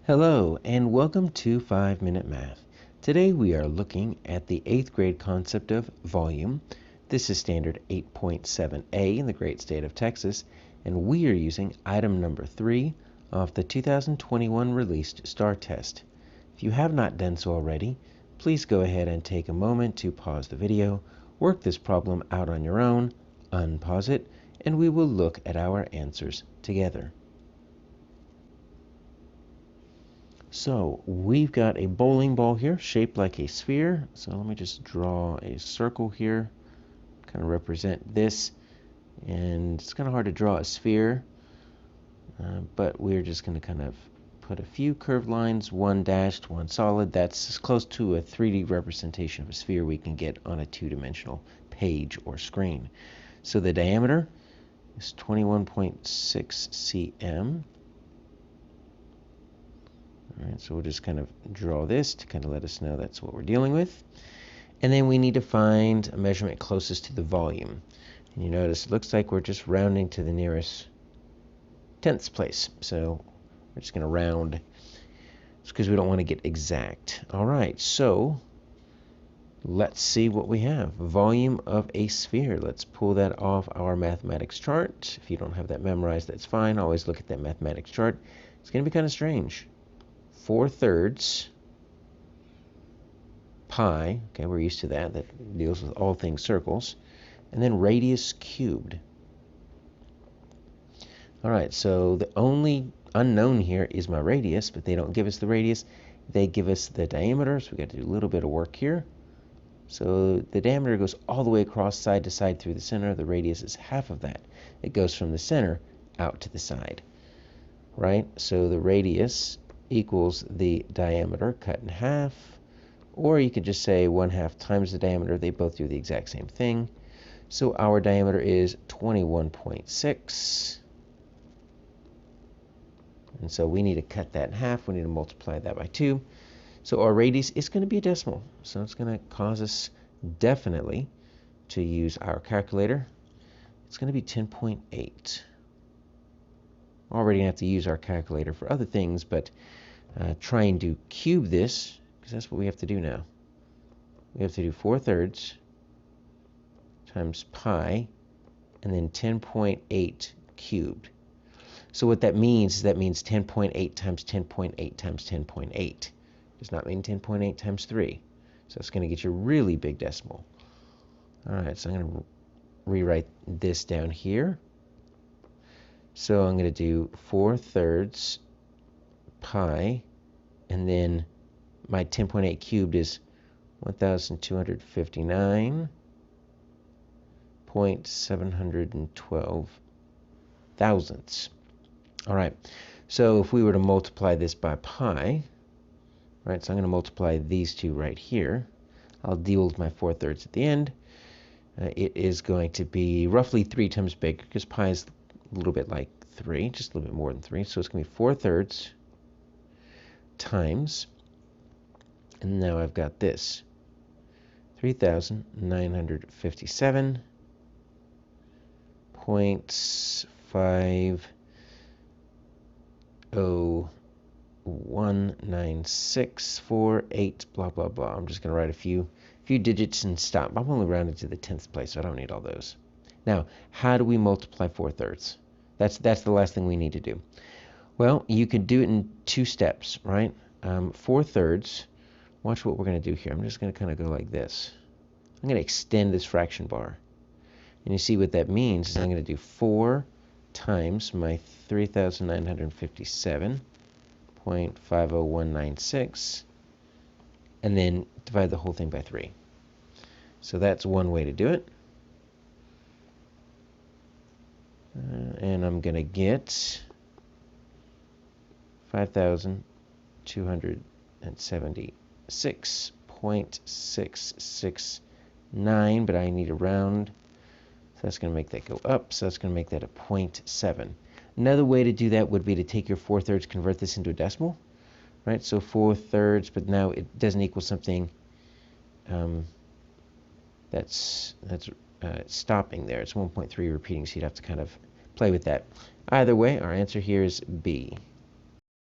Hello and welcome to 5-Minute Math. Today we are looking at the 8th grade concept of volume. This is standard 8.7a in the great state of Texas, and we are using item number 3 of the 2021 released STAAR test. If you have not done so already, please go ahead and take a moment to pause the video, work this problem out on your own, unpause it, and we will look at our answers together. So we've got a bowling ball here shaped like a sphere. So let me just draw a circle here, kind of represent this. And it's kind of hard to draw a sphere, but we're just going to kind of put a few curved lines, one dashed, one solid. That's as close to a 3D representation of a sphere we can get on a two-dimensional page or screen. So the diameter is 21.6 cm. All right, so we'll just kind of draw this to kind of let us know that's what we're dealing with. And then we need to find a measurement closest to the volume. And you notice it looks like we're just rounding to the nearest tenths place. So we're just going to round. It's because we don't want to get exact. All right, so let's see what we have. Volume of a sphere. Let's pull that off our mathematics chart. If you don't have that memorized, that's fine. Always look at that mathematics chart. It's going to be kind of strange. 4/3 pi, okay, we're used to that. That deals with all things circles. And then radius cubed. All right, so the only unknown here is my radius, but they don't give us the radius. They give us the diameter, so we got to do a little bit of work here. So the diameter goes all the way across side to side through the center. The radius is half of that. It goes from the center out to the side, right? So the radius equals the diameter cut in half, or you could just say 1/2 times the diameter. They both do the exact same thing. So our diameter is 21.6, and so we need to cut that in half. We need to multiply that by 2. So our radius is going to be a decimal, so it's going to cause us definitely to use our calculator. It's going to be 10.8. Already going to have to use our calculator for other things, but trying to cube this, because that's what we have to do now. We have to do 4/3 times pi, and then 10.8 cubed. So what that means is 10.8 times 10.8 times 10.8. Does not mean 10.8 times 3. So it's going to get you a really big decimal. All right, so I'm going to rewrite this down here. So I'm going to do 4/3 pi, and then my 10.8 cubed is 1,259.712 thousandths. All right, so if we were to multiply this by pi, right, so I'm going to multiply these two right here. I'll deal with my 4/3 at the end. It is going to be roughly 3 times bigger, because pi is a little bit like 3, just a little bit more than 3. So it's going to be 4/3 times, and now I've got this, 3,957.501964.8 blah blah blah. I'm just going to write a few digits and stop. I'm only rounding to the 10th place, so I don't need all those. Now, how do we multiply 4/3? That's the last thing we need to do. Well, you could do it in 2 steps, right? 4/3. Watch what we're going to do here. I'm just going to kind of go like this. I'm going to extend this fraction bar. And you see what that means is I'm going to do 4 times my 3,957.50196, and then divide the whole thing by 3. So that's one way to do it. And I'm going to get 5,276.669, but I need a round, so that's going to make that go up, so that's going to make that a 0.7. Another way to do that would be to take your 4/3, convert this into a decimal, right? So 4/3, but now it doesn't equal something that's stopping there. It's 1.3 repeating, so you'd have to kind of play with that. Either way, our answer here is B.